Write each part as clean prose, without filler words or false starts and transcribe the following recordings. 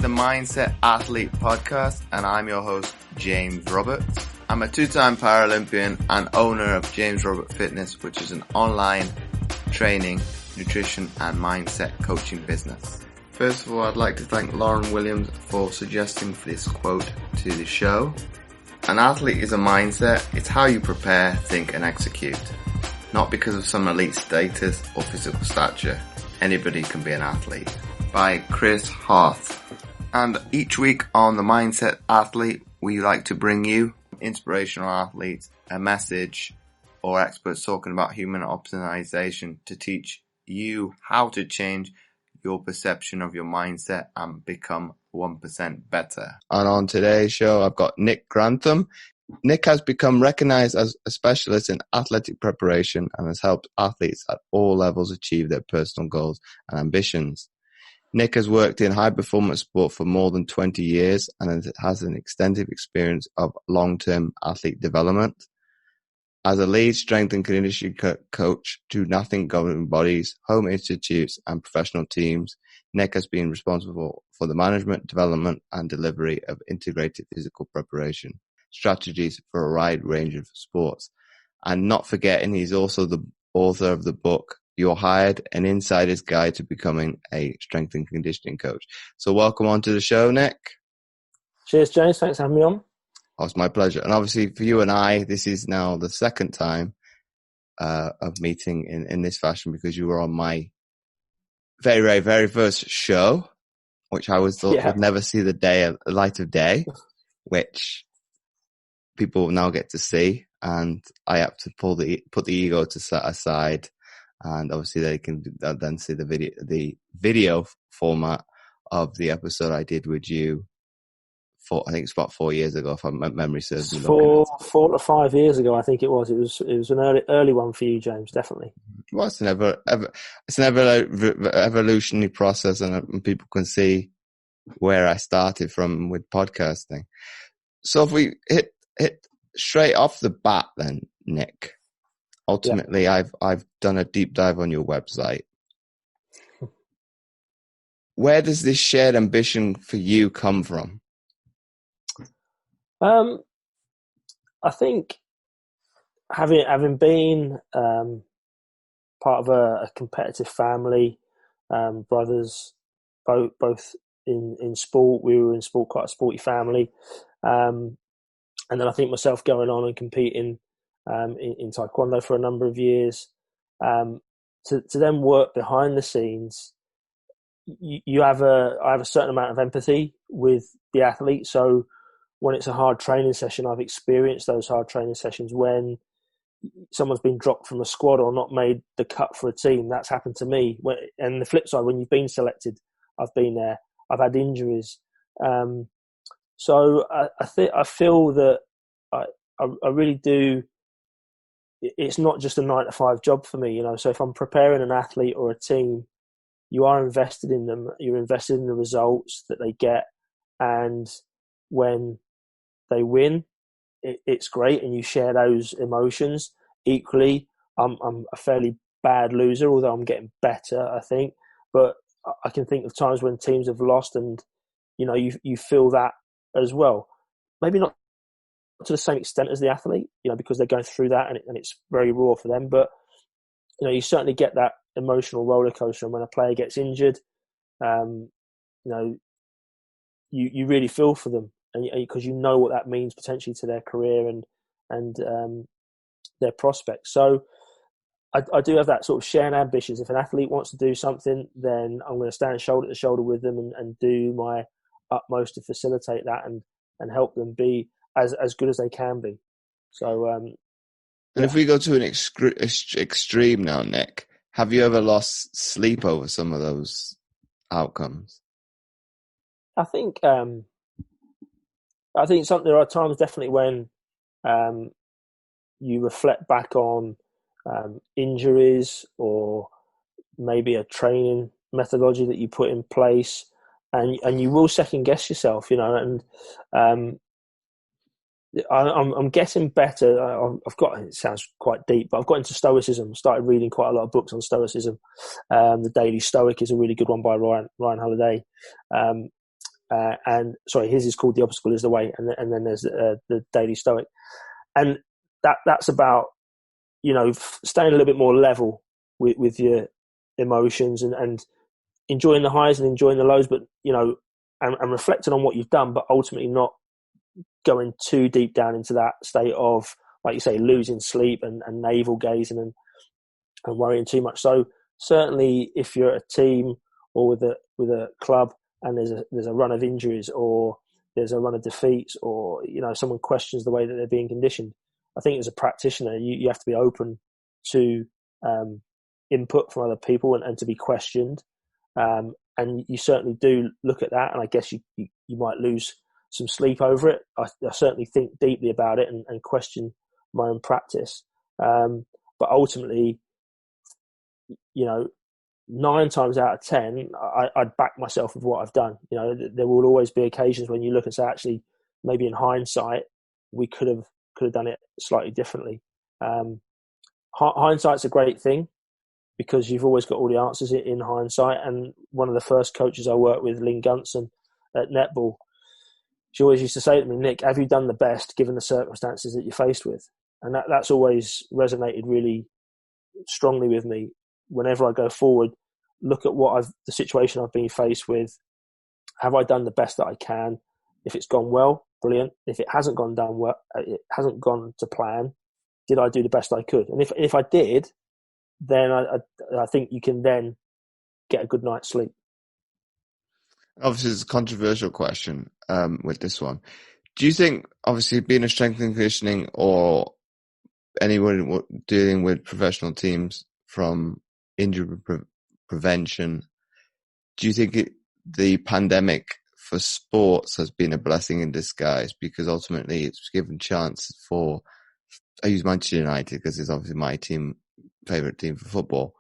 the Mindset Athlete podcast, and I'm your host, James Roberts. I'm a two-time Paralympian and owner of James Robert Fitness, which is an online training, nutrition and mindset coaching business. First of all, I'd like to thank Lauren Williams for suggesting this quote to the show. An athlete is a mindset. It's how you prepare, think and execute. Not because of some elite status or physical stature. Anybody can be an athlete. By Chris Harth. And each week on the Mindset Athlete, we like to bring you inspirational athletes, a message, or experts talking about human optimization to teach you how to change your perception of your mindset and become 1% better. And on today's show, I've got Nick Grantham. Nick has become recognized as a specialist in athletic preparation and has helped athletes at all levels achieve their personal goals and ambitions. Nick has worked in high-performance sport for more than 20 years and has an extensive experience of long-term athlete development. As a lead strength and conditioning coach to nothing governing bodies, home institutes and professional teams, Nick has been responsible for the management, development and delivery of integrated physical preparation strategies for a wide range of sports. And not forgetting, he's also the author of the book, You're Hired, an Insider's Guide to Becoming a Strength and Conditioning Coach. So welcome on to the show, Nick. Cheers, James. Thanks for having me on. Oh, it's my pleasure. And obviously for you and I, this is now the second time of meeting in this fashion, because you were on my very, very, very first show, which I was thought would never see the light of day, which people now get to see. And I have to put the ego aside. And obviously they can then see the video format of the episode I did with you I think it's about 4 years ago, if my memory serves me. 4 to 5 years ago, I think it was. It was an early one for you, James, definitely. Well, it's an evolutionary process, and people can see where I started from with podcasting. So if we hit straight off the bat, then Nick. Ultimately, I've done a deep dive on your website. Where does this shared ambition for you come from? I think having been part of a competitive family, brothers, both in sport. We were in sport, quite a sporty family, and then I think myself going on and competing in taekwondo for a number of years, to then work behind the scenes. I have a certain amount of empathy with the athlete. So when it's a hard training session, I've experienced those hard training sessions when someone's been dropped from a squad or not made the cut for a team. That's happened to me. And the flip side, when you've been selected, I've been there. I've had injuries. So I feel that I really do. It's not just a 9-to-5 job for me, So if I'm preparing an athlete or a team, you are invested in them. You're invested in the results that they get, and when they win, it's great, and you share those emotions. Equally, I'm a fairly bad loser, although I'm getting better, I think. But I can think of times when teams have lost, and you feel that as well. Maybe not to the same extent as the athlete, because they're going through that, and it's very raw for them. But you certainly get that emotional roller coaster, and when a player gets injured, you really feel for them, and because you know what that means potentially to their career and their prospects. So I do have that sort of shared ambitions. If an athlete wants to do something, then I'm going to stand shoulder to shoulder with them and do my utmost to facilitate that and help them be as good as they can be. So, and if we go to an extreme now, Nick, have you ever lost sleep over some of those outcomes? I think there are times definitely when you reflect back on injuries or maybe a training methodology that you put in place, and you will second guess yourself, and I'm getting better. It sounds quite deep, but I've got into Stoicism. Started reading quite a lot of books on Stoicism. The Daily Stoic is a really good one by Ryan Holiday. and sorry, his is called The Obstacle is the Way, and then there's the Daily Stoic, and that's about staying a little bit more level with your emotions and enjoying the highs and enjoying the lows, but and reflecting on what you've done, but ultimately not going too deep down into that state of, like you say, losing sleep and navel gazing and worrying too much. So certainly, if you're at a team or with a club and there's a run of injuries or there's a run of defeats or someone questions the way that they're being conditioned, I think as a practitioner you have to be open to input from other people and to be questioned. And you certainly do look at that, and I guess you might lose some sleep over it. I certainly think deeply about it and question my own practice. But ultimately, 9 times out of 10, I'd back myself with what I've done. There will always be occasions when you look and say, actually, maybe in hindsight, we could have done it slightly differently. Hindsight's a great thing because you've always got all the answers in hindsight. And one of the first coaches I worked with, Lynn Gunson at netball, she always used to say to me, Nick, have you done the best given the circumstances that you're faced with? And that's always resonated really strongly with me. Whenever I go forward, look at the situation I've been faced with. Have I done the best that I can? If it's gone well, brilliant. If it hasn't gone to plan, did I do the best I could? And if I did, then I think you can then get a good night's sleep. Obviously, it's a controversial question with this one. Do you think, obviously, being a strength and conditioning or anyone dealing with professional teams from injury prevention, do you think the pandemic for sports has been a blessing in disguise? Because ultimately it's given chance for, I use Manchester United because it's obviously my favourite team for football.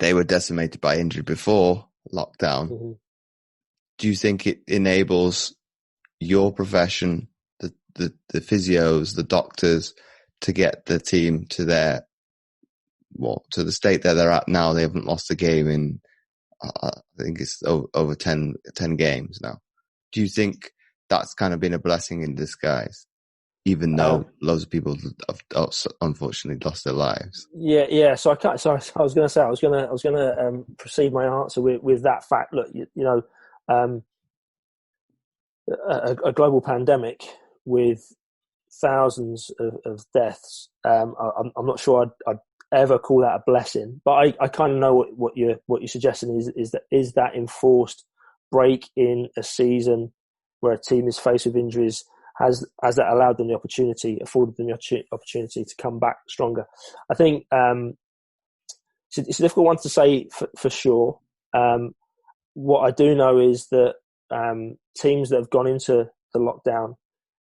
They were decimated by injury before lockdown. Mm-hmm. Do you think it enables your profession, the physios, the doctors, to get the team to to the state that they're at now? They haven't lost a game in, I think it's over 10 games now. Do you think that's kind of been a blessing in disguise, even though loads of people have unfortunately lost their lives? Yeah. So I was going to proceed my answer with that fact. Look, a global pandemic with thousands of deaths. I'm not sure I'd ever call that a blessing, but I kind of know what you're suggesting is that enforced break in a season where a team is faced with injuries, has that allowed them afforded them the opportunity to come back stronger? I think it's a difficult one to say for sure. What I do know is that teams that have gone into the lockdown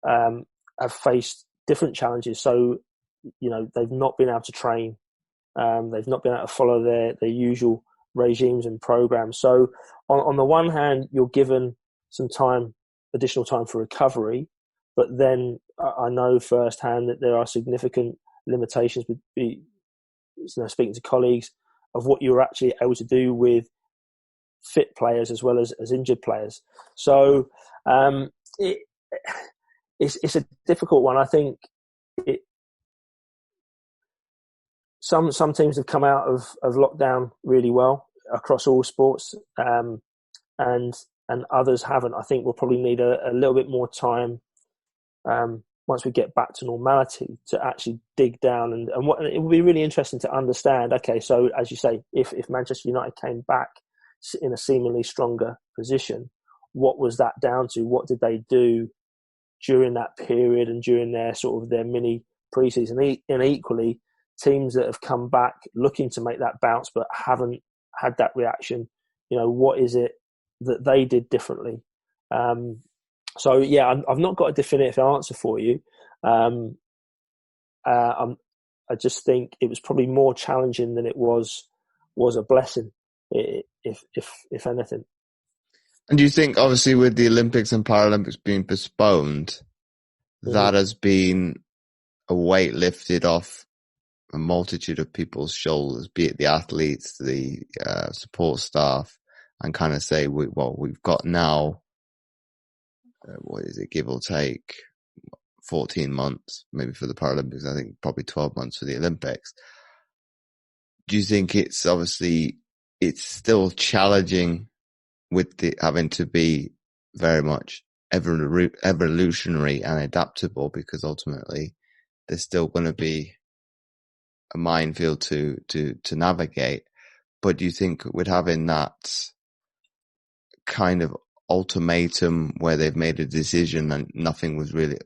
have faced different challenges. So, they've not been able to train. They've not been able to follow their usual regimes and programs. So on the one hand, you're given some additional time for recovery, but then I know firsthand that there are significant limitations with speaking to colleagues of what you're actually able to do with fit players as well as injured players. So it's a difficult one. I think some teams have come out of lockdown really well across all sports, and others haven't. I think we'll probably need a little bit more time once we get back to normality to actually dig down and it will be really interesting to understand. Okay, so as you say, if Manchester United came back in a seemingly stronger position, what was that down to? What did they do during that period and during their mini pre-season? And equally, teams that have come back looking to make that bounce but haven't had that reaction, what is it that they did differently? So yeah, I've not got a definitive answer for you. I just think it was probably more challenging than it was a blessing, if anything. And do you think, obviously, with the Olympics and Paralympics being postponed, that has been a weight lifted off a multitude of people's shoulders, be it the athletes, the support staff, and kind of say, we've got now what is it, give or take 14 months, maybe for the Paralympics, I think probably 12 months for the Olympics. Do you think it's still challenging with the having to be very much evolutionary and adaptable, because ultimately there's still going to be a minefield to navigate? But do you think with having that kind of ultimatum where they've made a decision and nothing was really,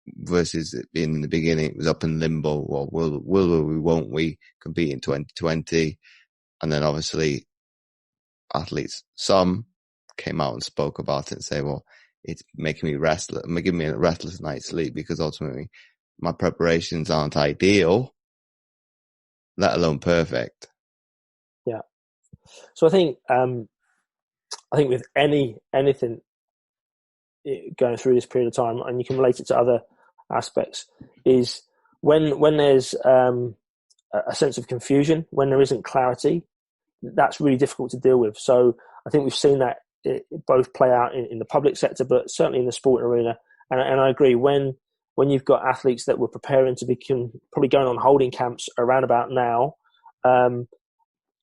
versus it being in the beginning, it was up in limbo, well, will we, won't we compete in 2020? And then obviously athletes, some came out and spoke about it and say, well, it's making me restless, giving me a restless night's sleep because ultimately my preparations aren't ideal, let alone perfect. Yeah. So I think with anything going through this period of time, and you can relate it to other aspects, is when there's a sense of confusion, when there isn't clarity, that's really difficult to deal with. So I think we've seen that it both play out in the public sector, but certainly in the sport arena. And I agree, when you've got athletes that were preparing to become, probably going on holding camps around about now, and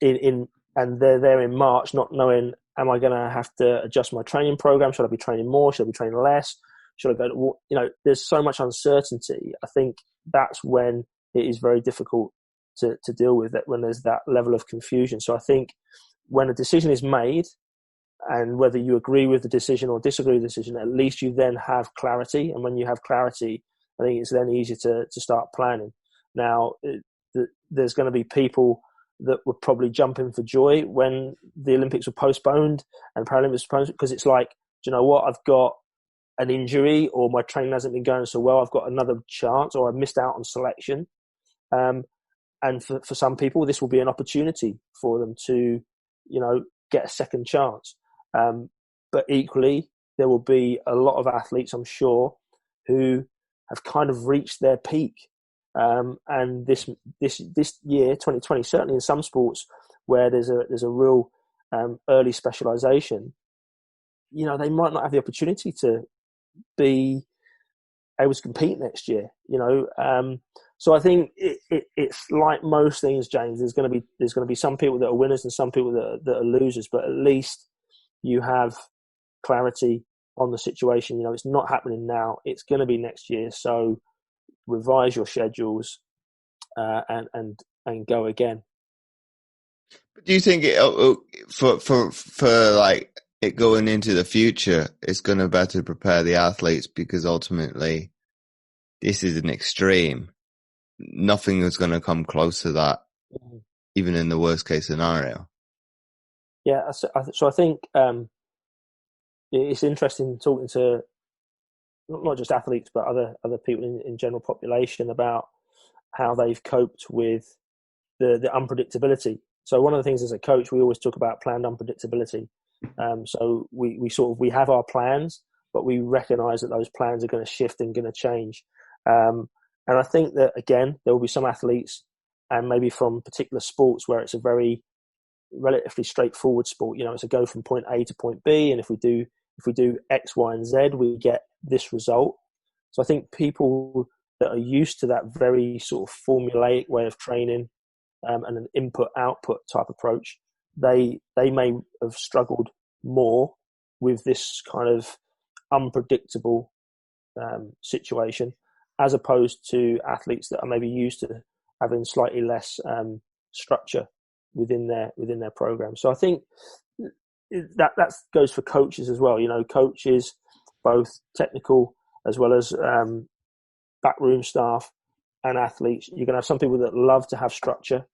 they're there in March, not knowing, am I going to have to adjust my training program? Should I be training more? Should I be training less? Should I go to, there's so much uncertainty. I think that's when it is very difficult to deal with, that when there's that level of confusion. So I think when a decision is made, and whether you agree with the decision or disagree with the decision, at least you then have clarity. And when you have clarity, I think it's then easier to start planning. Now, there's going to be people that were probably jumping for joy when the Olympics were postponed and Paralympics were postponed, because it's like, do you know what? I've got an injury, or my training hasn't been going so well. I've got another chance, or I've missed out on selection. And for some people, this will be an opportunity for them to, get a second chance. But equally, there will be a lot of athletes, I'm sure, who have kind of reached their peak. And this year, 2020, certainly in some sports where there's a real early specialization, they might not have the opportunity to be able to compete next year. So I think it's like most things, James. There's going to be some people that are winners and some people that are losers. But at least you have clarity on the situation. It's not happening now. It's going to be next year. So revise your schedules and go again. But do you think for like it going into the future, it's going to better prepare the athletes, because ultimately this is an extreme. Nothing is going to come close to that, even in the worst case scenario. Yeah, so I think it's interesting talking to not just athletes but other people in general population about how they've coped with the unpredictability. So one of the things as a coach, we always talk about planned unpredictability. So we have our plans, but we recognise that those plans are going to shift and going to change. And I think that, again, there will be some athletes, and maybe from particular sports where it's a very relatively straightforward sport. It's a go from point A to point B, and if we do X, Y, and Z, we get this result. So I think people that are used to that very sort of formulaic way of training and an input-output type approach, they may have struggled more with this kind of unpredictable situation, as opposed to athletes that are maybe used to having slightly less structure within their program. So I think that goes for coaches as well. Coaches, both technical as well as backroom staff and athletes. You're going to have some people that love to have structure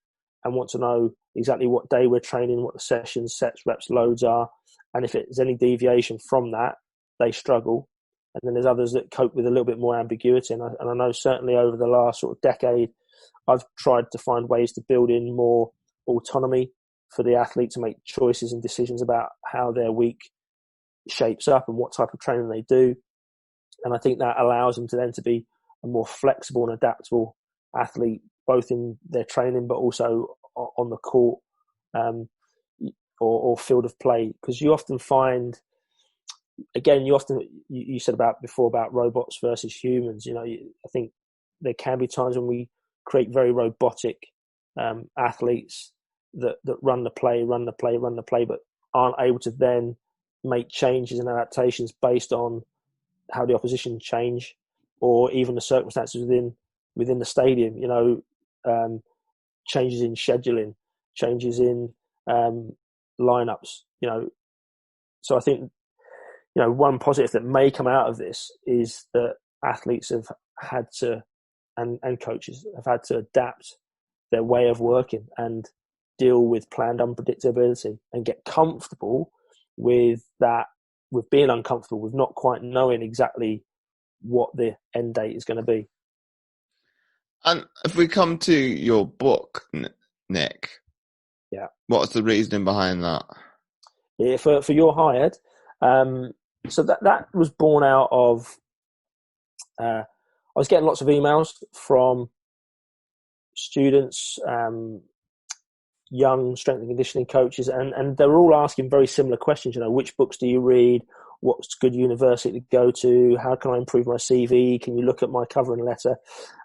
and want to know exactly what day we're training, what the sessions, sets, reps, loads are. And if there's any deviation from that, they struggle. And then there's others that cope with a little bit more ambiguity. And I know certainly over the last sort of decade, I've tried to find ways to build in more autonomy for the athlete to make choices and decisions about how their week shapes up and what type of training they do. And I think that allows them to then to be a more flexible and adaptable athlete, both in their training but also on the court or field of play. Because you often find again, you said before about robots versus humans. I think there can be times when we create very robotic athletes that run the play, but aren't able to then make changes and adaptations based on how the opposition change, or even the circumstances within the stadium. Changes in scheduling, changes in lineups. So I think one positive that may come out of this is that athletes have had to, and coaches have had to adapt their way of working and deal with planned unpredictability and get comfortable with that, with being uncomfortable, with not quite knowing exactly what the end date is going to be. And if we come to your book, Nick, yeah, what's the reasoning behind that? Yeah, for You're Hired. So that was born out of, I was getting lots of emails from students, young strength and conditioning coaches, and they were all asking very similar questions. Which books do you read? What's good university to go to? How can I improve my CV? Can you look at my covering letter?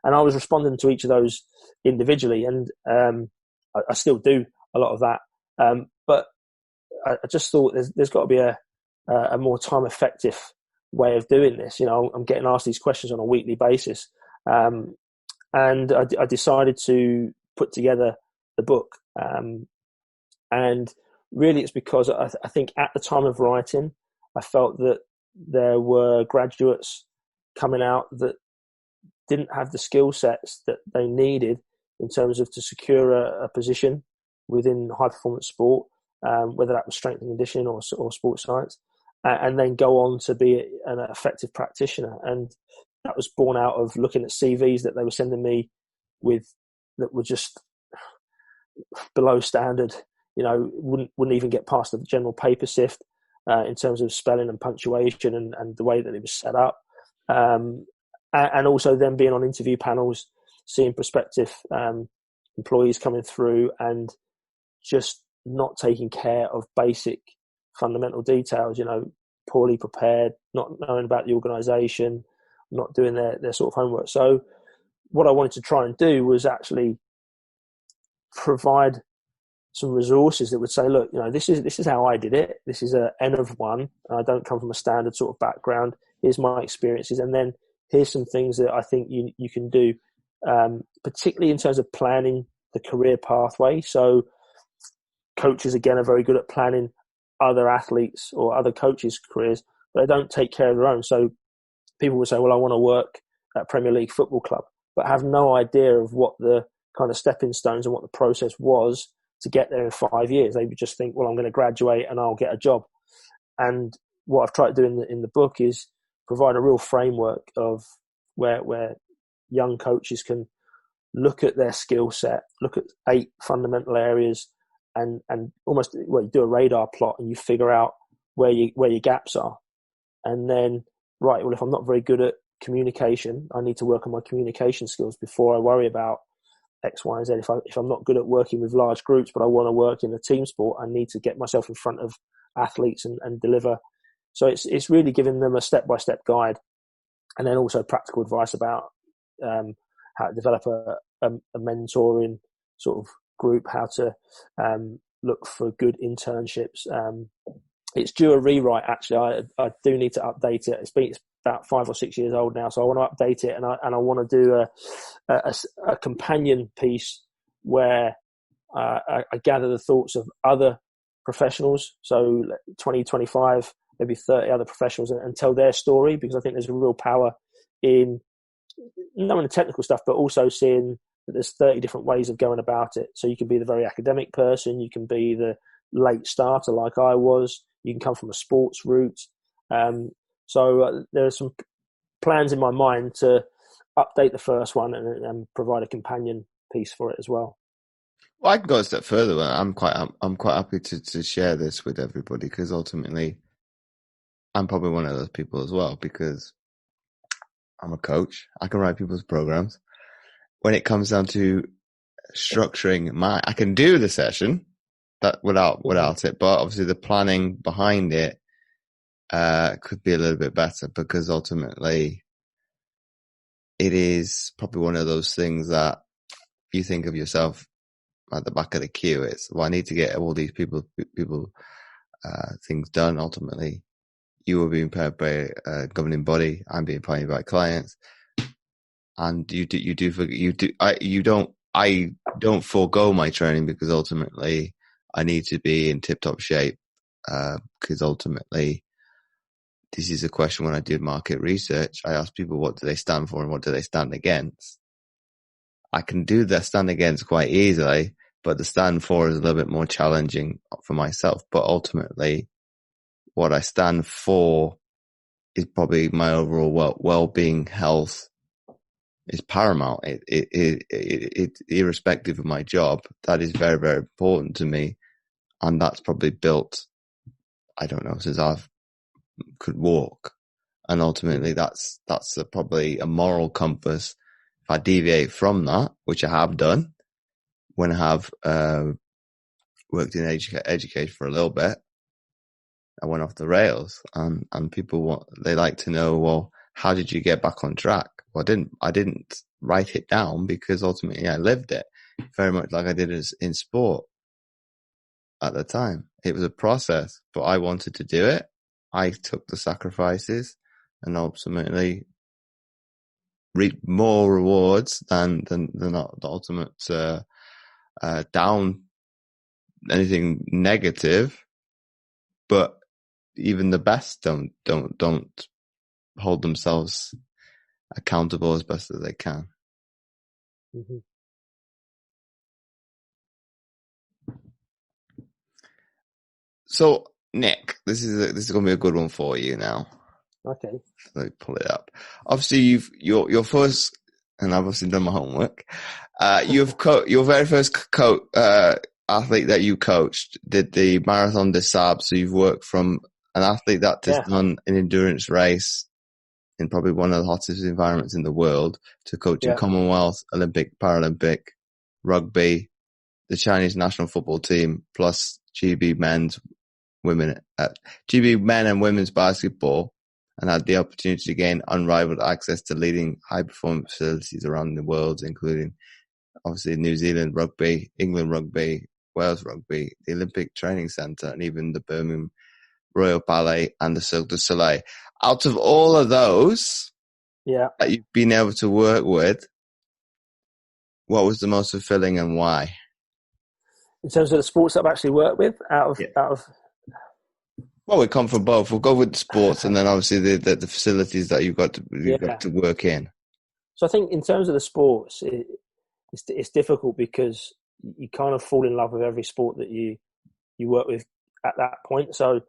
And I was responding to each of those individually, and I still do a lot of that. But I just thought there's got to be a more time effective way of doing this. I'm getting asked these questions on a weekly basis, and I decided to put together the book. And really it's because I think at the time of writing, I felt that there were graduates coming out that didn't have the skill sets that they needed in terms of to secure a position within high performance sport, whether that was strength and conditioning or sports science, and then go on to be an effective practitioner. And that was born out of looking at CVs that they were sending me with that were just below standard, wouldn't even get past the general paper sift in terms of spelling and punctuation and the way that it was set up. And also then being on interview panels, seeing prospective employees coming through and just not taking care of basic fundamental details, poorly prepared, not knowing about the organisation, not doing their sort of homework. So what I wanted to try and do was actually provide some resources that would say, look, this is how I did it. This is a N of one. I don't come from a standard sort of background. Here's my experiences. And then here's some things that I think you can do, particularly in terms of planning the career pathway. So coaches, again, are very good at planning other athletes or other coaches' careers, but they don't take care of their own. So people will say, well, I want to work at Premier League football club, but have no idea of what the kind of stepping stones and what the process was to get there in 5 years. They would just think, well, I'm going to graduate and I'll get a job. And what I've tried to do in the book is provide a real framework of where young coaches can look at their skill set, look at 8 fundamental areas, and almost you do a radar plot and you figure out where your gaps are. And then, right, well, if I'm not very good at communication, I need to work on my communication skills before I worry about X, Y, and Z. If I'm not good at working with large groups, but I want to work in a team sport, I need to get myself in front of athletes and deliver. So it's really giving them a step-by-step guide, and then also practical advice about how to develop a mentoring sort of group, how to look for good internships. It's due a rewrite, actually. I do need to update it. It's about 5 or 6 years old now, so I want to update it, and I want to do a companion piece where I gather the thoughts of other professionals, so 20, 25, maybe 30 other professionals, and tell their story, because I think there's a real power in knowing the technical stuff, but also seeing that there's 30 different ways of going about it. So you can be the very academic person, you can be the late starter like I was, you can come from a sports route. So there are some plans in my mind to update the first one and provide a companion piece for it as well. Well, I can go a step further. I'm quite happy to share this with everybody, because ultimately I'm probably one of those people as well, because I'm a coach. I can write people's programs. When it comes down to structuring I can do the session that without it, but obviously the planning behind it could be a little bit better, because ultimately it is probably one of those things that you think of yourself at the back of the queue. It's, well, I need to get all these people things done. Ultimately, you are being paid by a governing body. I'm being paid by clients, and I don't forego my training, because ultimately I need to be in tip-top shape. Because ultimately, this is a question when I do market research. I ask people, what do they stand for and what do they stand against? I can do the stand against quite easily, but the stand for is a little bit more challenging for myself. But ultimately, what I stand for is probably my overall well-being, health is paramount. It irrespective of my job, that is very, very important to me. And that's probably built, I don't know, since I've could walk. And ultimately that's probably a moral compass. If I deviate from that, which I have done when I have worked in education for a little bit, I went off the rails, and people they like to know, well, how did you get back on track? Well, I didn't write it down, because ultimately I lived it very much like I did in sport at the time. It was a process, but I wanted to do it. I took the sacrifices and ultimately reaped more rewards than the ultimate down anything negative. But even the best don't hold themselves accountable as best as they can. Mm-hmm. So, Nick, this is going to be a good one for you now. Okay. Let me pull it up. Obviously, your first, and I've obviously done my homework. Your very first athlete that you coached did the Marathon des Sables. So you've worked from an athlete that has done an endurance race in probably one of the hottest environments in the world, to coaching Commonwealth, Olympic, Paralympic, rugby, the Chinese national football team, plus GB men and women's basketball, and had the opportunity to gain unrivaled access to leading high-performance facilities around the world, including obviously New Zealand rugby, England rugby, Wales rugby, the Olympic Training Centre, and even the Birmingham Royal Ballet and the Cirque du Soleil. Out of all of those that you've been able to work with, what was the most fulfilling and why? In terms of the sports that I've actually worked with, out of Well, we come from both. We'll go with sports, and then obviously the facilities that you've got to work in. So I think in terms of the sports, it's difficult, because you kind of fall in love with every sport that you work with at that point. So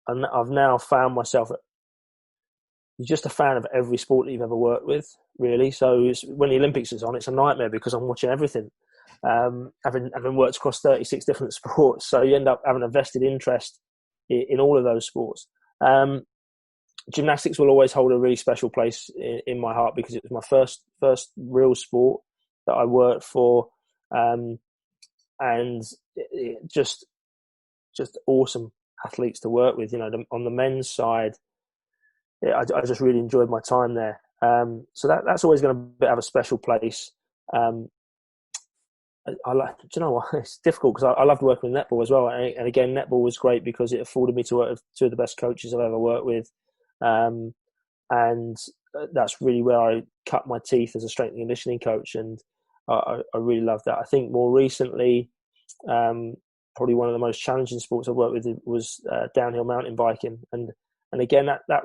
I've now found myself, you're just a fan of every sport that you've ever worked with, really. So when the Olympics is on, it's a nightmare, because I'm watching everything. Having worked across 36 different sports, so you end up having a vested interest in all of those sports. Gymnastics will always hold a really special place in my heart, because it was my first real sport that I worked for, and it just awesome athletes to work with. On the men's side, I just really enjoyed my time there. So that's always going to have a special place. I like, do you know what? It's difficult, because I loved working with netball as well. And again, netball was great because it afforded me to work with two of the best coaches I've ever worked with. And that's really where I cut my teeth as a strength and conditioning coach. And I really loved that. I think more recently, probably one of the most challenging sports I've worked with was downhill mountain biking. And again, that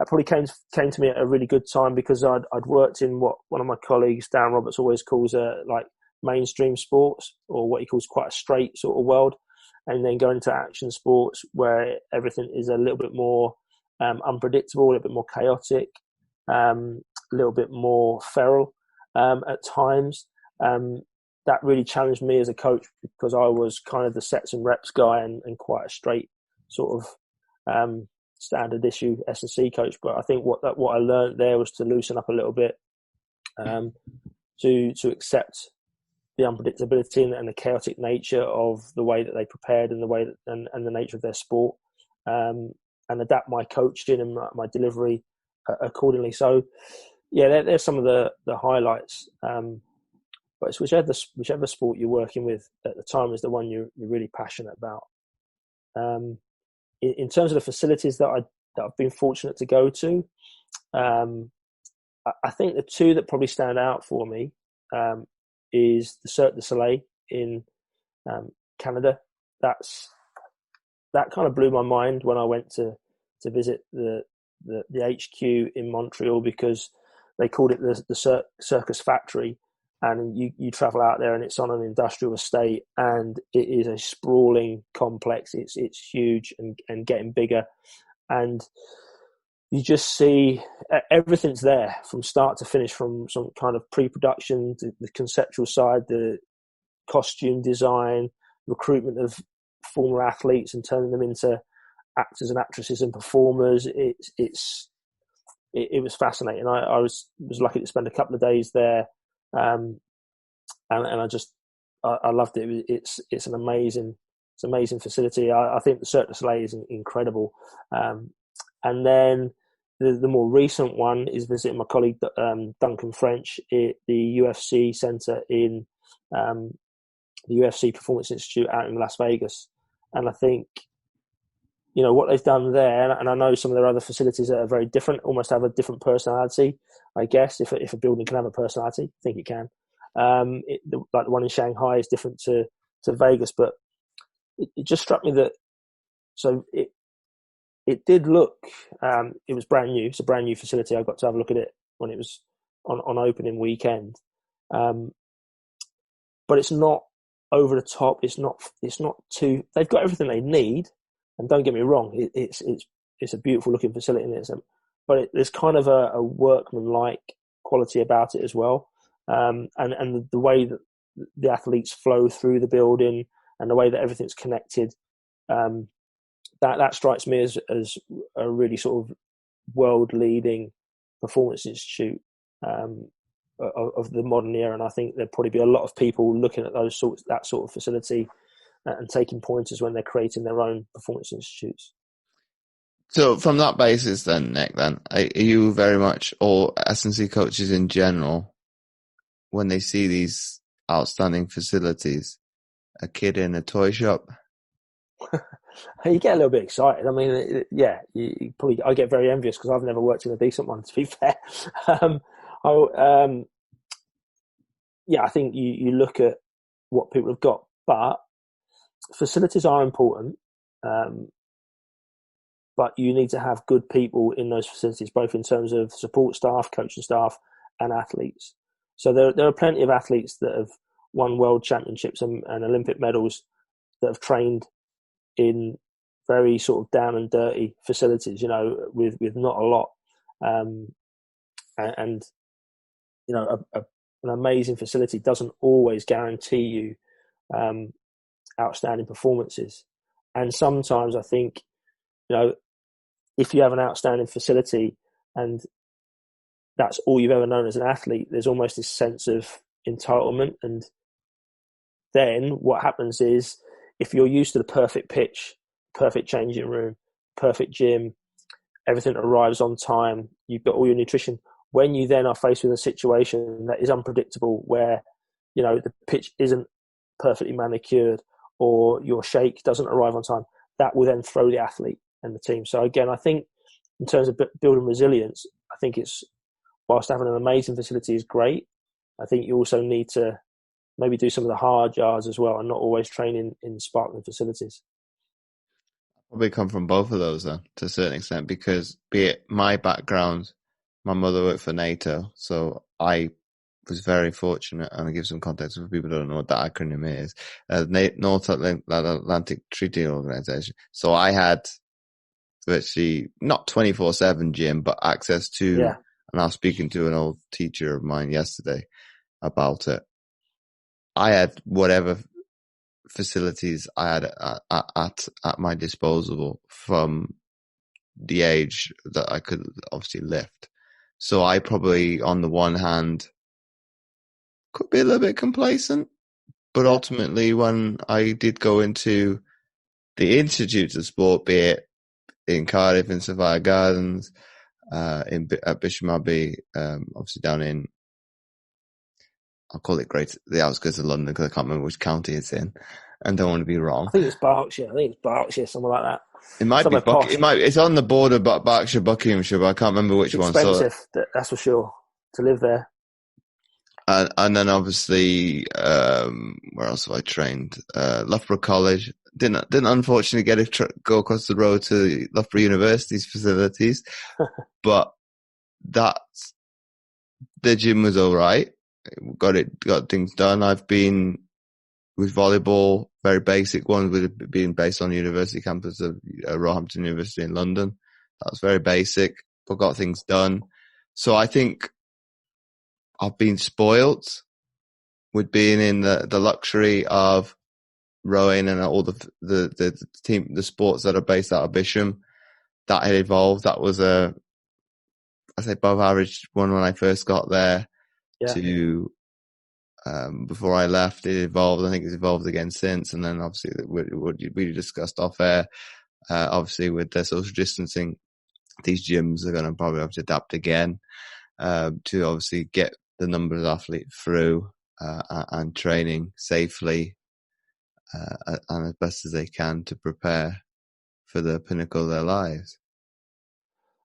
probably came to me at a really good time, because I'd worked in what one of my colleagues, Dan Roberts, always calls like mainstream sports, or what he calls quite a straight sort of world, and then going into action sports where everything is a little bit more unpredictable, a little bit more chaotic, a little bit more feral at times. That really challenged me as a coach, because I was kind of the sets and reps guy and quite a straight sort of standard issue S&C coach. But I think what I learned there was to loosen up a little bit, to accept the unpredictability and the chaotic nature of the way that they prepared, and the way that, and the nature of their sport. and adapt my coaching and my delivery accordingly. So, yeah, there's some of the highlights. But it's whichever sport you're working with at the time is the one you're really passionate about. In terms of the facilities that I've been fortunate to go to, I think the two that probably stand out for me is the Cirque du Soleil in Canada. That kind of blew my mind when I went to visit the HQ in Montreal, because they called it the Circus Factory, and you travel out there and it's on an industrial estate, and it is a sprawling complex. It's huge and getting bigger, and you just see everything's there from start to finish, from some kind of pre-production to the conceptual side, the costume design, recruitment of former athletes and turning them into actors and actresses and performers. It was fascinating. I was lucky to spend a couple of days there, and I loved it. It's an amazing facility. I think the Cirque du Soleil is incredible. And then the more recent one is visiting my colleague Duncan French at the UFC Center in the UFC Performance Institute out in Las Vegas. And I think, what they've done there, and I know some of their other facilities that are very different, almost have a different personality, I guess, if a building can have a personality. I think it can. Like the one in Shanghai is different to Vegas, but it just struck me that, so it did look, it was brand new. It's a brand new facility. I got to have a look at it when it was on opening weekend. But it's not over the top. It's not too, they've got everything they need. And don't get me wrong, it's a beautiful looking facility, but there's kind of a workman-like quality about it as well. And the way that the athletes flow through the building and the way that everything's connected, that strikes me as a really sort of world-leading performance institute of the modern era. And I think there'd probably be a lot of people looking at that sort of facility and taking pointers when they're creating their own performance institutes. So from that basis then, Nick, are you very much, or S&C coaches in general, when they see these outstanding facilities, a kid in a toy shop? You get a little bit excited. I mean, yeah, I get very envious because I've never worked in a decent one, to be fair. Yeah, I think you look at what people have got, but facilities are important, but you need to have good people in those facilities, both in terms of support staff, coaching staff, and athletes. So there are plenty of athletes that have won world championships and Olympic medals that have trained in very sort of down and dirty facilities, with not a lot. And an amazing facility doesn't always guarantee you outstanding performances. And sometimes I think, if you have an outstanding facility and that's all you've ever known as an athlete, there's almost this sense of entitlement. And then what happens is, if you're used to the perfect pitch, perfect changing room, perfect gym, everything arrives on time, you've got all your nutrition, when you then are faced with a situation that is unpredictable, where, the pitch isn't perfectly manicured or your shake doesn't arrive on time, that will then throw the athlete and the team. So again, I think in terms of building resilience, I think it's, whilst having an amazing facility is great, I think you also need to maybe do some of the hard yards as well and not always train in sparkling facilities. Probably come from both of those then, to a certain extent, because be it my background, my mother worked for NATO, so I was very fortunate, and I'll give some context for people who don't know what that acronym is, North Atlantic Treaty Organization. So I had virtually not 24/7 gym, but access to, and I was speaking to an old teacher of mine yesterday about it. I had whatever facilities I had at my disposal from the age that I could obviously lift. So I probably, on the one hand, could be a little bit complacent, but ultimately when I did go into the institutes of sport, be it in Cardiff in Sophia Gardens, at Bisham Abbey, obviously down in, I'll call it the outskirts of London because I can't remember which county it's in, and don't want to be wrong. I think it's Berkshire. Something like that. It might Somewhere be posh. It's on the border, but Berkshire, Buckinghamshire, but I can't remember which one. Expensive, that's for sure, to live there. And then obviously, where else have I trained? Loughborough College. Didn't unfortunately get to go across the road to Loughborough University's facilities, but the gym was all right. Got things done. I've been with volleyball, very basic ones, with being based on the university campus of Roehampton University in London. That was very basic, but got things done. So I think I've been spoilt with being in the luxury of rowing and all the sports that are based out of Bisham. That had evolved. That was I say above average one when I first got there. Yeah. To before I left, it evolved. I think it's evolved again since. And then obviously what we discussed off air, obviously with the social distancing, these gyms are going to probably have to adapt again to obviously get the numbers of athletes through and training safely and as best as they can to prepare for the pinnacle of their lives.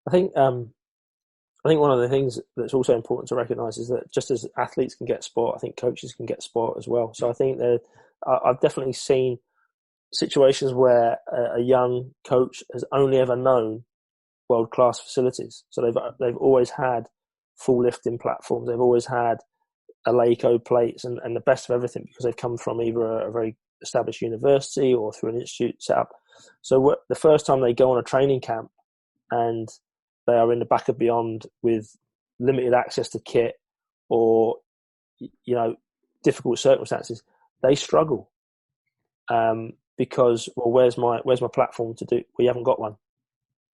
I think one of the things that's also important to recognise is that just as athletes can get sport, I think coaches can get sport as well. So I think that I've definitely seen situations where a young coach has only ever known world-class facilities. So they've always had full lifting platforms. They've always had Alaco plates and the best of everything because they've come from either a very established university or through an institute set up. So the first time they go on a training camp and they are in the back of beyond with limited access to kit or, difficult circumstances, they struggle because, well, where's my platform to do? We haven't got one.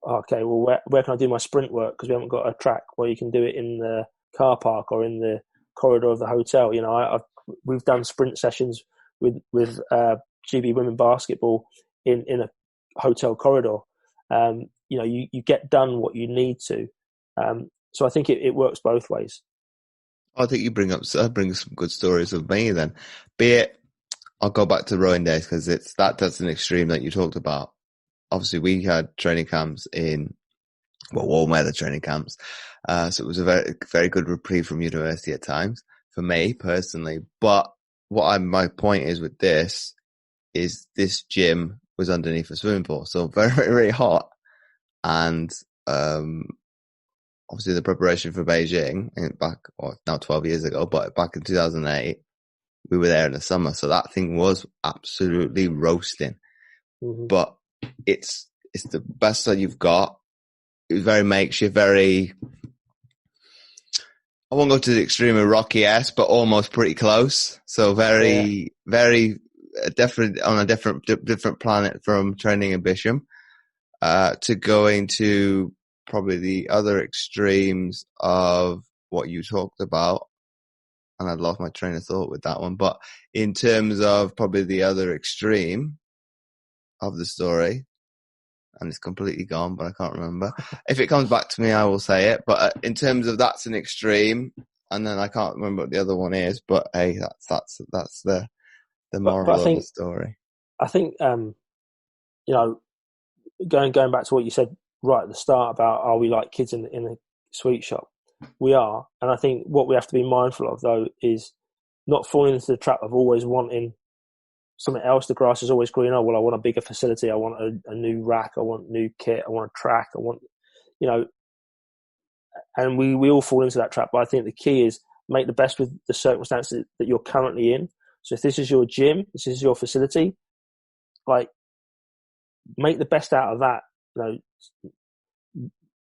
Okay, well, where can I do my sprint work? Because we haven't got a track. Well, you can do it in the car park or in the corridor of the hotel. We've done sprint sessions with GB women basketball in a hotel corridor. You get done what you need to. So I think it works both ways. I think you bring some good stories of me then. Be it, I'll go back to rowing days because that's an extreme that you talked about. Obviously, we had training camps warm weather training camps. So it was a very, very good reprieve from university at times for me personally. But my point is with this gym was underneath a swimming pool. So very, very, very hot. And, obviously the preparation for Beijing now 12 years ago, but back in 2008, we were there in the summer. So that thing was absolutely roasting, but it's the best that you've got. It was very makeshift, I won't go to the extreme of Rocky-esque, but almost pretty close. So very different on a different planet from training in Bisham, to going to probably the other extremes of what you talked about. And I'd lost my train of thought with that one. But in terms of probably the other extreme of the story, and it's completely gone, but I can't remember. If it comes back to me, I will say it. But in terms of that's an extreme, and then I can't remember what the other one is. But hey, that's the moral of the story. I think going back to what you said right at the start about are we like kids in a sweet shop? We are, and I think what we have to be mindful of though is not falling into the trap of always wanting something else. The grass is always green. Oh, well, I want a bigger facility. I want a new rack. I want new kit. I want a track. I want, and we all fall into that trap. But I think the key is make the best with the circumstances that you're currently in. So if this is your gym, this is your facility, like make the best out of that.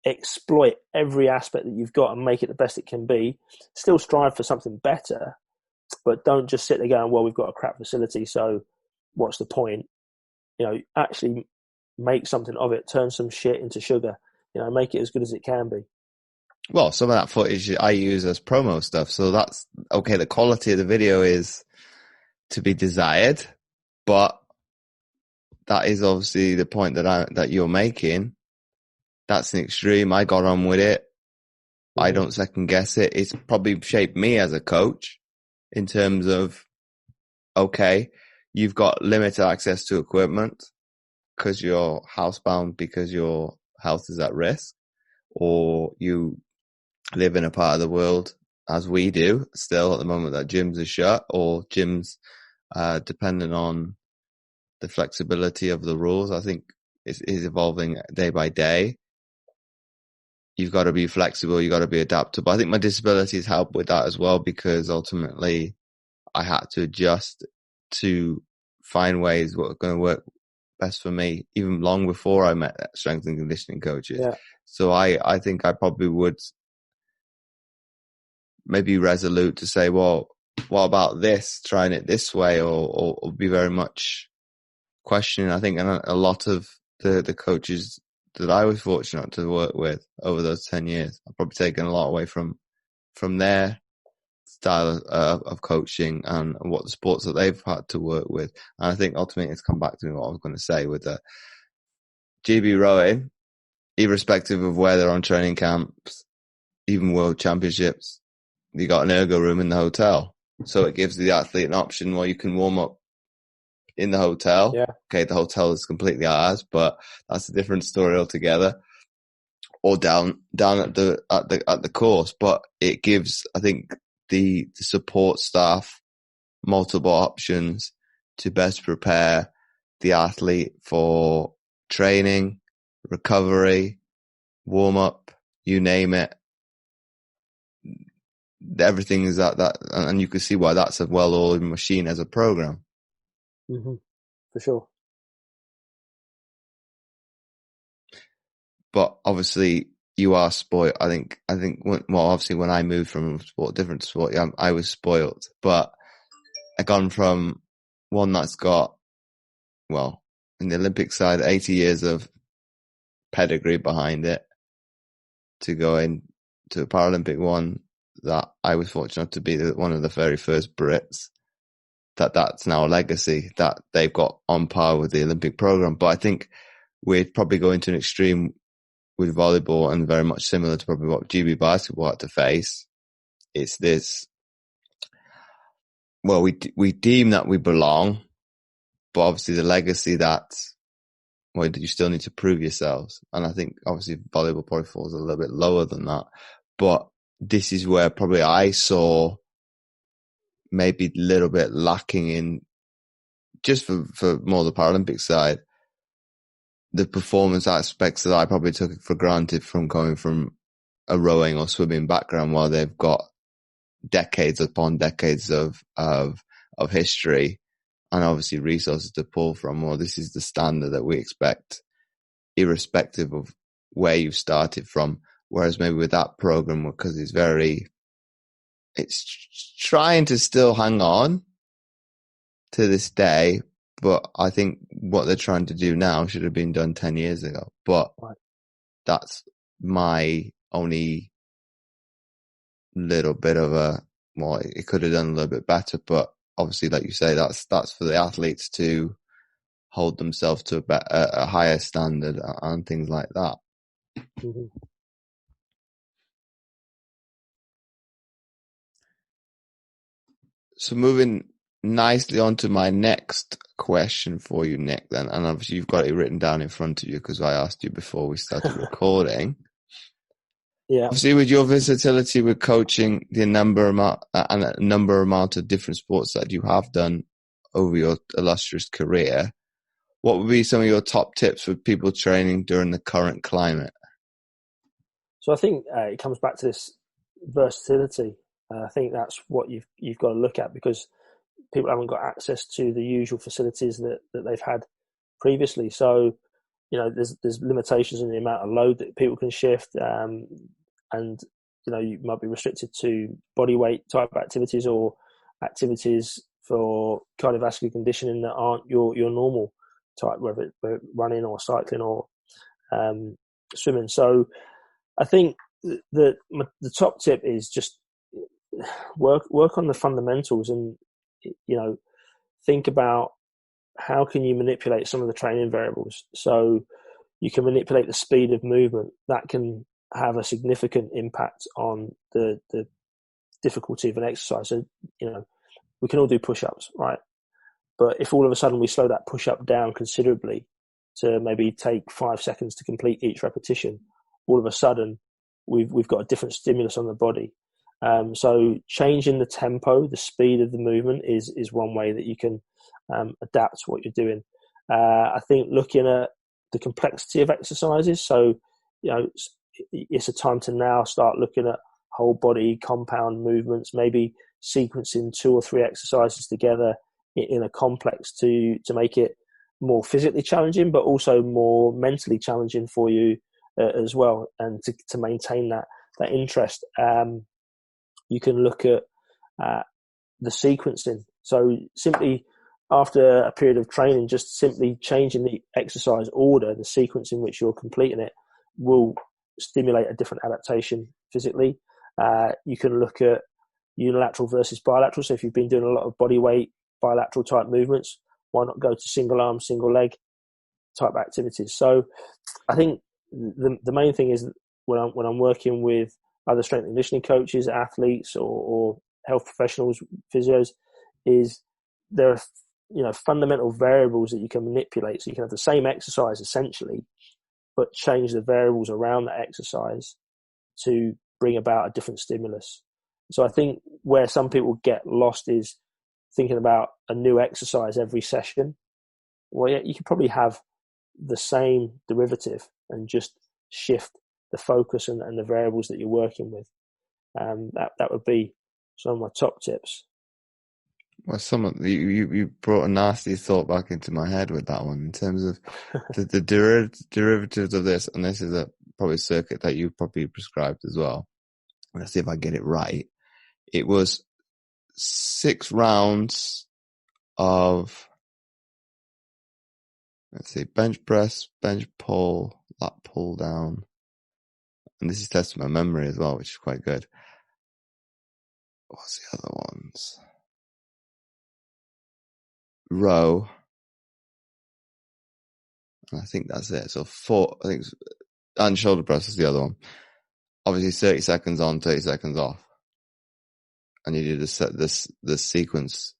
Exploit every aspect that you've got and make it the best it can be. Still strive for something better, but don't just sit there going, well, we've got a crap facility, so what's the point? Actually make something of it, turn some shit into sugar, make it as good as it can be. Well, some of that footage I use as promo stuff, so that's okay. The quality of the video is to be desired, but that is obviously the point that you're making. that's an extreme. I got on with it. I Mm-hmm. don't second guess it. It's probably shaped me as a coach in terms of, okay, you've got limited access to equipment because you're housebound because your health is at risk, or you live in a part of the world, as we do still at the moment, that gyms are shut, or gyms, depending on the flexibility of the rules, I think is evolving day by day. You've got to be flexible. You've got to be adaptable. I think my disabilities help with that as well, because ultimately I had to adjust to find ways what are going to work best for me, even long before I met strength and conditioning coaches. Yeah. So I think I probably would maybe resolute to say, well, what about this? Trying it this way, or be very much questioning. I think a lot of the coaches that I was fortunate to work with over those 10 years, I've probably taken a lot away from their style of coaching and what the sports that they've had to work with. And I think ultimately it's come back to me what I was going to say with the GB rowing, irrespective of where they're on training camps, even world championships, you got an ergo room in the hotel. So it gives the athlete an option where you can warm up in the hotel. Yeah. Okay, the hotel is completely ours, but that's a different story altogether. Or down at the course, but it gives, I think, the support staff multiple options to best prepare the athlete for training, recovery, warm up, you name it. Everything is that, and you can see why that's a well-oiled machine as a program. Mm-hmm. For sure. But obviously, you are spoiled. I think obviously when I moved from different sport, I was spoiled. But I gone from one that's got, well, in the Olympic side, 80 years of pedigree behind it, to going to a Paralympic one that I was fortunate to be one of the very first Brits. That's now a legacy that they've got on par with the Olympic program. But I think we're probably going to an extreme with volleyball, and very much similar to probably what GB basketball had to face. It's this, well, we deem that we belong, but obviously the legacy that, well, you still need to prove yourselves. And I think obviously volleyball probably falls a little bit lower than that. But this is where probably I saw maybe a little bit lacking in, just for more the Paralympic side, the performance aspects that I probably took for granted from coming from a rowing or swimming background, while they've got decades upon decades of history and obviously resources to pull from. Well, this is the standard that we expect, irrespective of where you've started from. Whereas maybe with that program, because it's trying to still hang on to this day, but I think what they're trying to do now should have been done 10 years ago. But that's my only little bit of well, it could have done a little bit better, but obviously, like you say, that's for the athletes to hold themselves to a higher standard and things like that. Mm-hmm. So moving nicely on to my next question for you, Nick, then, and obviously you've got it written down in front of you because I asked you before we started recording. Yeah. Obviously, with your versatility with coaching, the number amount of different sports that you have done over your illustrious career, what would be some of your top tips for people training during the current climate? So I think it comes back to this versatility. I think that's what you've got to look at, because people haven't got access to the usual facilities that they've had previously. So, there's limitations in the amount of load that people can shift, and you might be restricted to body weight type activities or activities for cardiovascular conditioning that aren't your normal type, whether it's running or cycling or swimming. So I think the top tip is just work on the fundamentals, and think about how can you manipulate some of the training variables. So you can manipulate the speed of movement. That can have a significant impact on the difficulty of an exercise. So, we can all do push-ups, right? But if all of a sudden we slow that push-up down considerably to maybe take 5 seconds to complete each repetition, all of a sudden we've got a different stimulus on the body. So changing the tempo, the speed of the movement is one way that you can adapt to what you're doing. I think looking at the complexity of exercises, so it's a time to now start looking at whole body compound movements, maybe sequencing 2 or 3 exercises together in a complex to make it more physically challenging, but also more mentally challenging for you as well, and to maintain that interest. You can look at the sequencing. So simply after a period of training, just simply changing the exercise order, the sequence in which you're completing it, will stimulate a different adaptation physically. You can look at unilateral versus bilateral. So if you've been doing a lot of body weight, bilateral type movements, why not go to single arm, single leg type activities? So I think the main thing is when I'm working with other strength and conditioning coaches, athletes, or health professionals, physios, is there are fundamental variables that you can manipulate. So you can have the same exercise essentially, but change the variables around that exercise to bring about a different stimulus. So I think where some people get lost is thinking about a new exercise every session. Well, yeah, you could probably have the same derivative and just shift the focus and the variables that you're working with. That would be some of my top tips. Well, you brought a nasty thought back into my head with that one in terms of the derivatives of this, and this is probably a circuit that you probably prescribed as well. Let's see if I get it right. It was 6 rounds of, let's see, bench press, bench pull, lat pull down. And this is testing my memory as well, which is quite good. What's the other ones? Row. And I think that's it. So 4, I think, and shoulder press is the other one. Obviously 30 seconds on, 30 seconds off. And you do the sequence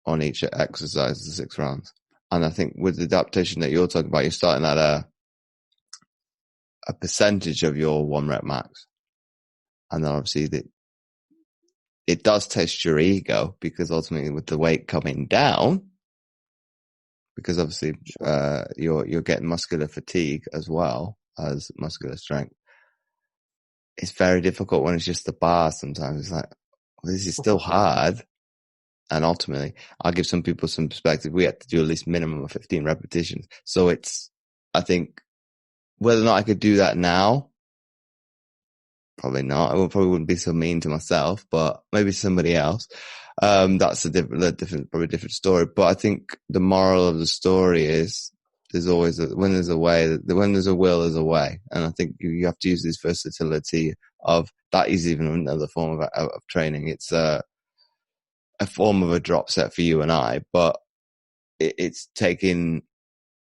on each exercise, the 6 rounds. And I think with the adaptation that you're talking about, you're starting at a percentage of your 1 rep max. And then obviously it does test your ego, because ultimately with the weight coming down, because obviously you're getting muscular fatigue as well as muscular strength. It's very difficult when it's just the bar. Sometimes it's like, well, this is still hard. And ultimately, I'll give some people some perspective. We had to do at least minimum of 15 repetitions. So I think whether or not I could do that now, probably not. I probably wouldn't be so mean to myself, but maybe somebody else. That's a different story. But I think the moral of the story is there's always when there's a way, when there's a will, there's a way. And I think you have to use this versatility of that is even another form of training. It's a form of a drop set for you and I, but it's taking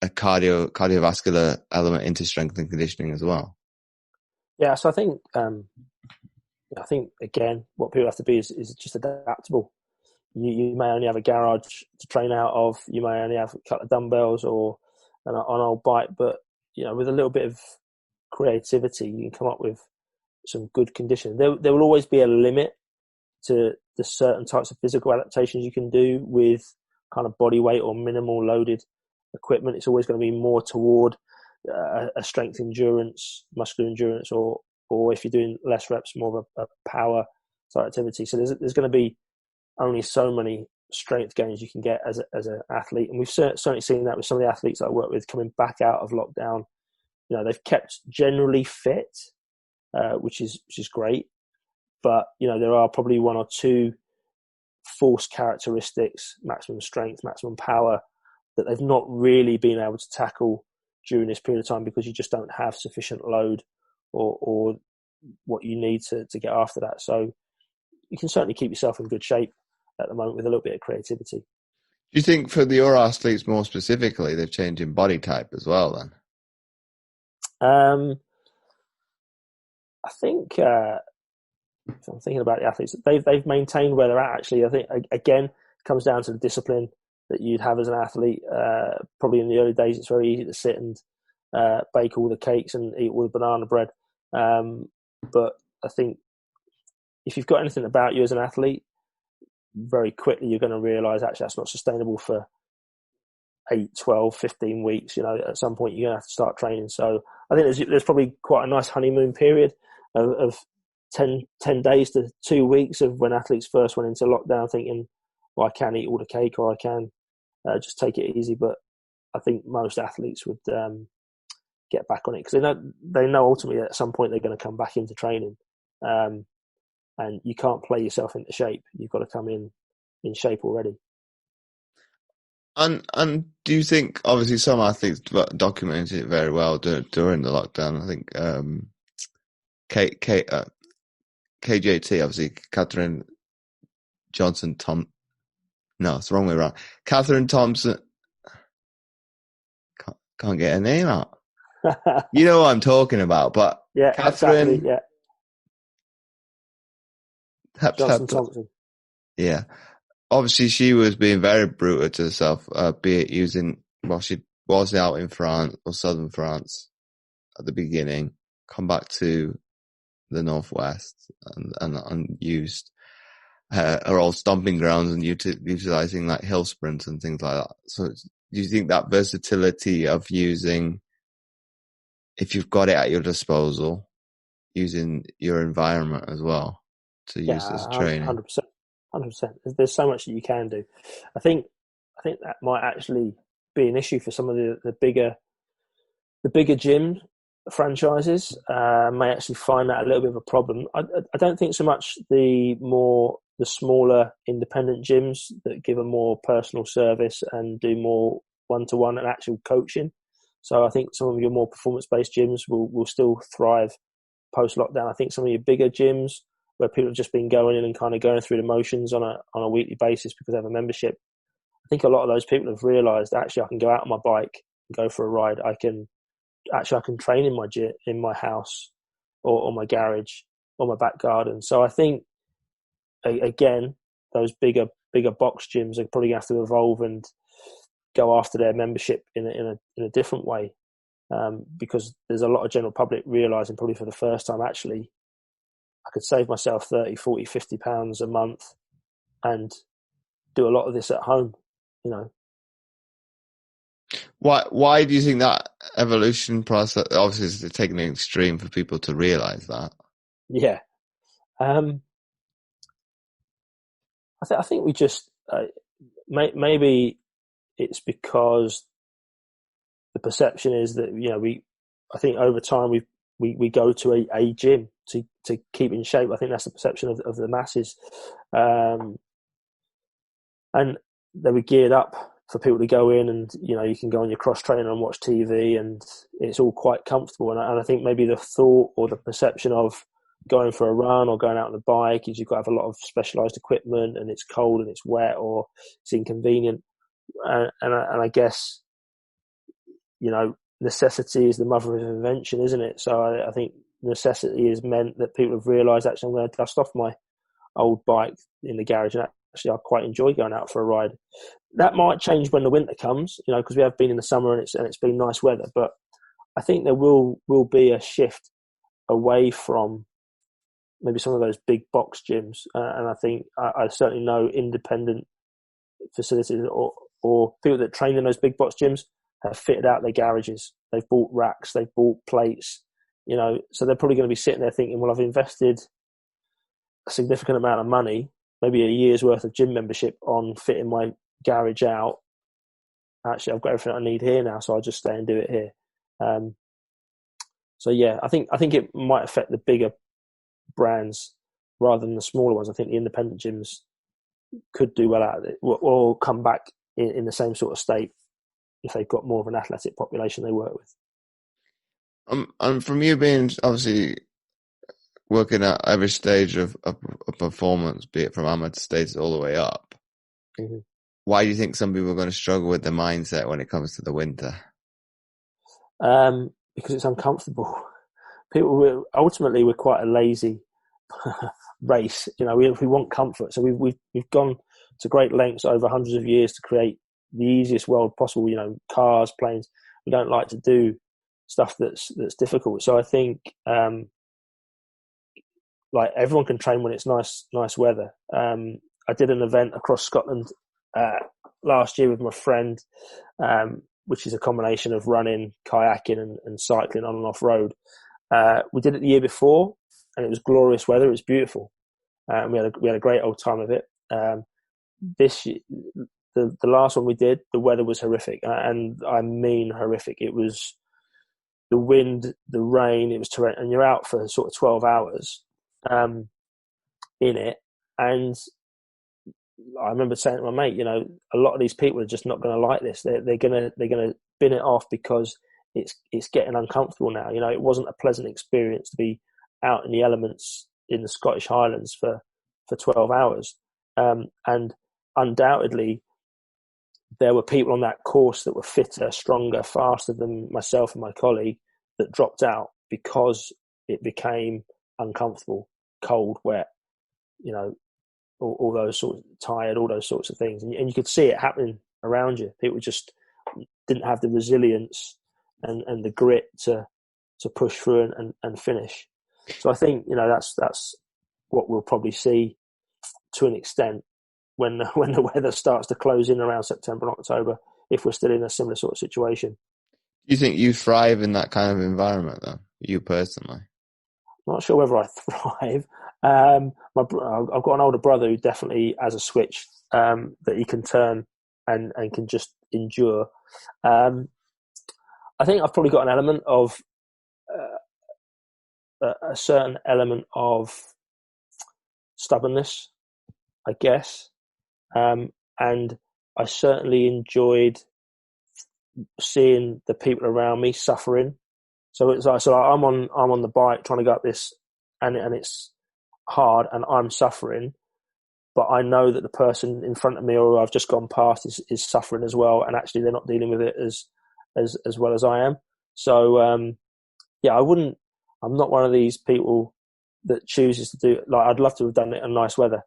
a cardiovascular element into strength and conditioning as well. Yeah, so I think again, what people have to be is just adaptable. You may only have a garage to train out of. You may only have a couple of dumbbells or an old bike, but with a little bit of creativity, you can come up with some good conditioning. There will always be a limit to the certain types of physical adaptations you can do with kind of body weight or minimal loaded equipment. It's always going to be more toward a strength endurance, muscular endurance, or if you're doing less reps, more of a power type activity. So there's going to be only so many strength gains you can get as an athlete, and we've certainly seen that with some of the athletes that I work with coming back out of lockdown. They've kept generally fit, which is great, but there are probably 1 or 2 force characteristics, maximum strength, maximum power, that they've not really been able to tackle during this period of time because you just don't have sufficient load or what you need to get after that. So you can certainly keep yourself in good shape at the moment with a little bit of creativity. Do you think for your athletes more specifically, they've changed in body type as well then? Um, I think if I'm thinking about the athletes, they've maintained where they're at. Actually, I think again it comes down to the discipline that you'd have as an athlete. Probably in the early days, it's very easy to sit and bake all the cakes and eat all the banana bread. But I think if you've got anything about you as an athlete, very quickly you're going to realise actually that's not sustainable for 8, 12, 15 weeks. At some point you're going to have to start training. So I think there's probably quite a nice honeymoon period of 10 days to 2 weeks of when athletes first went into lockdown thinking, well, I can eat all the cake or I can just take it easy. But I think most athletes would get back on it because they know ultimately at some point they're going to come back into training. And you can't play yourself into shape. You've got to come in shape already. And do you think, obviously, some athletes documented it very well during the lockdown? I think KJT, obviously, Catherine Johnson no, it's the wrong way around. Catherine Thompson, can't get her name out. You know what I'm talking about, but yeah, Catherine, exactly, yeah. Johnson Thompson. Yeah. Obviously, she was being very brutal to herself, be it using, she was out in France or southern France at the beginning, come back to the northwest and used her old stomping grounds and utilizing like hill sprints and things like that. So do you think that versatility of using, if you've got it at your disposal, using your environment as well to use as training? 100%. 100%. There's so much that you can do. I think that might actually be an issue for some of the bigger gym franchises. May actually find that a little bit of a problem. I don't think so much the smaller independent gyms that give a more personal service and do more one-to-one and actual coaching. So I think some of your more performance-based gyms will still thrive post-lockdown. I think some of your bigger gyms where people have just been going in and kind of going through the motions on a weekly basis because they have a membership, I think a lot of those people have realised actually I can go out on my bike and go for a ride. I can train in my gym, in my house or my garage or my back garden. So I think, again, those bigger box gyms are probably going to have to evolve and go after their membership in a different way, because there's a lot of general public realising probably for the first time, actually, I could save myself 30, 40, 50 pounds a month and do a lot of this at home, Why do you think that evolution process, obviously it's taking an extreme for people to realise that? Yeah. I think we just, maybe it's because the perception is that, I think over time we go to a gym to keep in shape. I think that's the perception of the masses. And they were geared up for people to go in and, you can go on your cross trainer and watch TV and it's all quite comfortable. And I think maybe the thought or the perception of going for a run or going out on the bike is you've got to have a lot of specialised equipment and it's cold and it's wet or it's inconvenient. And I guess, necessity is the mother of invention, isn't it? So I think necessity has meant that people have realised, actually, I'm going to dust off my old bike in the garage and actually I quite enjoy going out for a ride. That might change when the winter comes, because we have been in the summer and it's been nice weather. But I think there will be a shift away from maybe some of those big box gyms. And I think I certainly know independent facilities or people that train in those big box gyms have fitted out their garages. They've bought racks, they've bought plates, so they're probably going to be sitting there thinking, well, I've invested a significant amount of money, maybe a year's worth of gym membership on fitting my garage out. Actually, I've got everything I need here now, so I'll just stay and do it here. So yeah, I think it might affect the bigger brands rather than the smaller ones. I think the independent gyms could do well out of it or come back in the same sort of state if they've got more of an athletic population they work with. And from you being obviously working at every stage of performance, be it from amateur stages all the way up, mm-hmm. Why do you think some people are going to struggle with the mindset when it comes to the winter? because it's uncomfortable. Ultimately we're quite a lazy race. We want comfort, so we've gone to great lengths over hundreds of years to create the easiest world possible. Cars, planes. We don't like to do stuff that's difficult. So I think like everyone can train when it's nice weather. I did an event across Scotland last year with my friend, which is a combination of running, kayaking, and cycling on and off road. We did it the year before, and it was glorious weather. It was beautiful. We had a great old time of it. This year, the last one we did, the weather was horrific, and I mean horrific. It was the wind, the rain. It was torrential, and you're out for sort of 12 hours in it. And I remember saying to my mate, a lot of these people are just not going to like this. They're gonna bin it off because it's getting uncomfortable now. It wasn't a pleasant experience to be out in the elements in the Scottish Highlands for 12 hours. And undoubtedly, there were people on that course that were fitter, stronger, faster than myself and my colleague that dropped out because it became uncomfortable, cold, wet, all those sorts, tired, all those sorts of things. And you could see it happening around you. People just didn't have the resilience and the grit to push through and finish. So I think, that's what we'll probably see to an extent when the weather starts to close in around September and October, if we're still in a similar sort of situation. Do you think you thrive in that kind of environment, though? You personally? I'm not sure whether I thrive. I've got an older brother who definitely has a switch that he can turn and can just endure. I think I've probably got an element of a certain element of stubbornness, I guess. And I certainly enjoyed seeing the people around me suffering. So it's like, I'm on the bike trying to go up this, and it's hard, and I'm suffering, but I know that the person in front of me or I've just gone past is suffering as well, and actually they're not dealing with it as well as I am. So I'm not one of these people that chooses to do, like, I'd love to have done it in nice weather,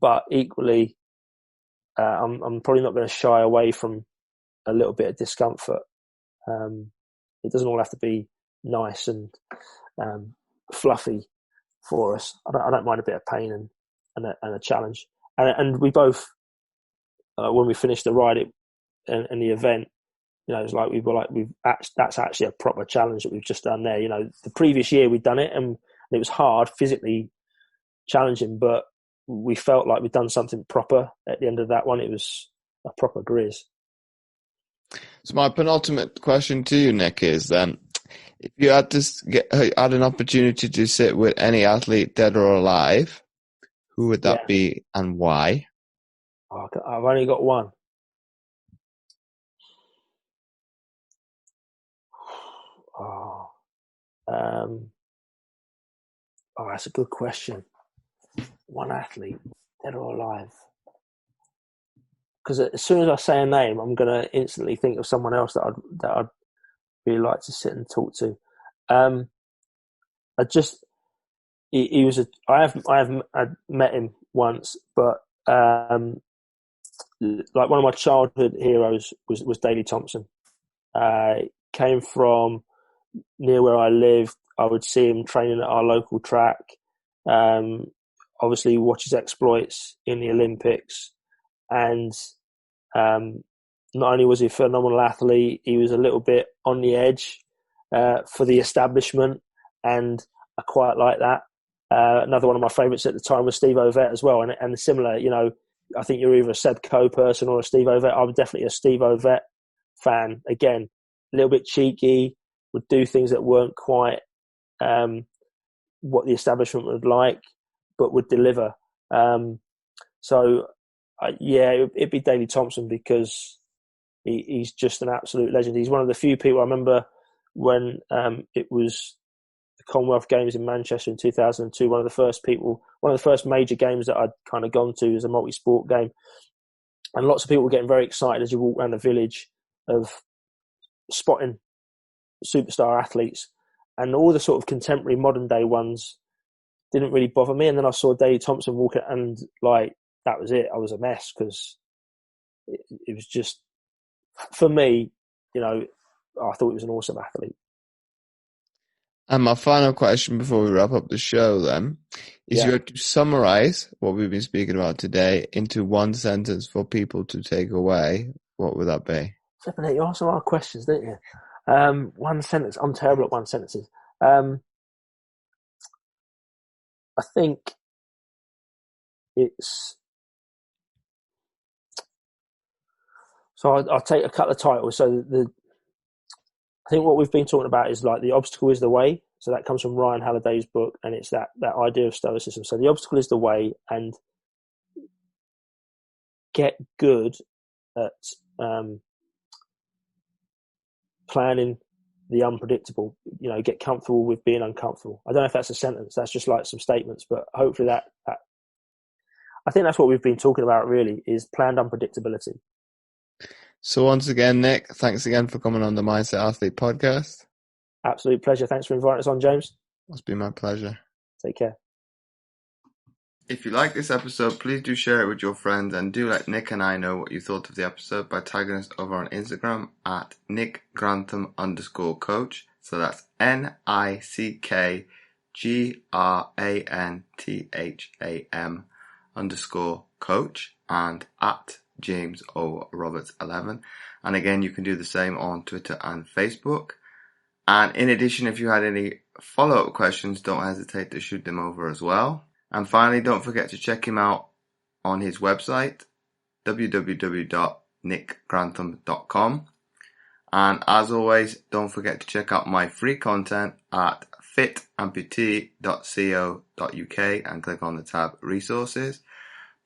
but equally I'm probably not going to shy away from a little bit of discomfort. It doesn't all have to be nice and fluffy for us. I don't mind a bit of pain and a challenge. And we both, when we finished the ride and the event, it's like that's actually a proper challenge that we've just done there. The previous year we'd done it and it was hard, physically challenging, but we felt like we'd done something proper at the end of that one. It was a proper grizz. So my penultimate question to you, Nick, is then, if you had an opportunity to sit with any athlete, dead or alive, who would that be and why? I've only got one. That's a good question. One athlete, dead or alive. Because as soon as I say a name, I'm going to instantly think of someone else that I'd really like to sit and talk to. I met him once, but like one of my childhood heroes was Daley Thompson. Came from near where I lived. I would see him training at our local track. Obviously watch his exploits in the Olympics, and not only was he a phenomenal athlete, he was a little bit on the edge for the establishment, and I quite like that. Another one of my favourites at the time was Steve Ovett as well, and similar. I think you're either a Seb Coe person or a Steve Ovett. I was definitely a Steve Ovett fan. Again, a little bit cheeky, would do things that weren't quite what the establishment would like, but would deliver. It'd be Daley Thompson, because he's just an absolute legend. He's one of the few people. I remember when it was the Commonwealth Games in Manchester in 2002, one of the first major games that I'd kind of gone to as a multi-sport game. And lots of people were getting very excited as you walk around the village of spotting superstar athletes, and all the sort of contemporary modern day ones didn't really bother me. And then I saw Dave Thompson walk it, and like that was it. I was a mess because it was just, for me, you know, I thought he was an awesome athlete. And my final question before we wrap up the show then is you have to summarize what we've been speaking about today into one sentence for people to take away. What would that be? Flipping it, you ask a lot of questions, don't you? One sentence. I'm terrible at one sentences. I think it's... So I'll take a couple of titles. So I think what we've been talking about is like the obstacle is the way. So that comes from Ryan Halliday's book, and it's that idea of stoicism. So the obstacle is the way, and get good at planning the unpredictable. You know, get comfortable with being uncomfortable. I don't know if that's a sentence. That's just like some statements, but hopefully that I think that's what we've been talking about really, is planned unpredictability. So once again, Nick, thanks again for coming on the Mindset Athlete podcast. Absolute pleasure. Thanks for inviting us on, James. It's been my pleasure. Take care. If you like this episode, please do share it with your friends, and do let Nick and I know what you thought of the episode by tagging us over on Instagram at Nick Grantham _coach. So that's NickGrantham _coach, and at James O. Roberts 11. And again, you can do the same on Twitter and Facebook. And in addition, if you had any follow-up questions, don't hesitate to shoot them over as well. And finally, don't forget to check him out on his website, www.nickgrantham.com. And as always, don't forget to check out my free content at fitamputee.co.uk and click on the tab Resources.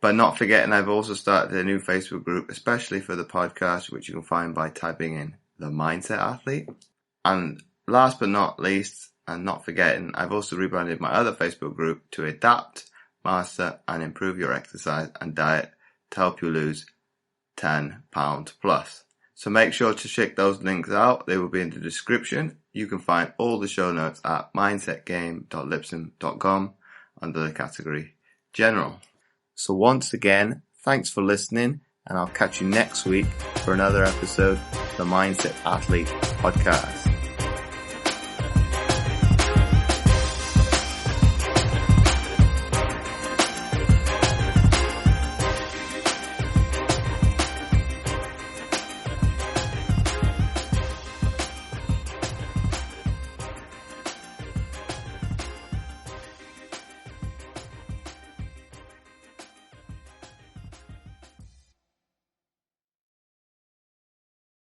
But not forgetting, I've also started a new Facebook group, especially for the podcast, which you can find by typing in The Mindset Athlete. And last but not least, and not forgetting, I've also rebranded my other Facebook group to Adapt, Master and Improve Your Exercise and Diet to help you lose 10 pounds plus. So make sure to check those links out. They will be in the description. You can find all the show notes at mindsetgame.lipsyn.com under the category General. So once again, thanks for listening, and I'll catch you next week for another episode of the Mindset Athlete podcast.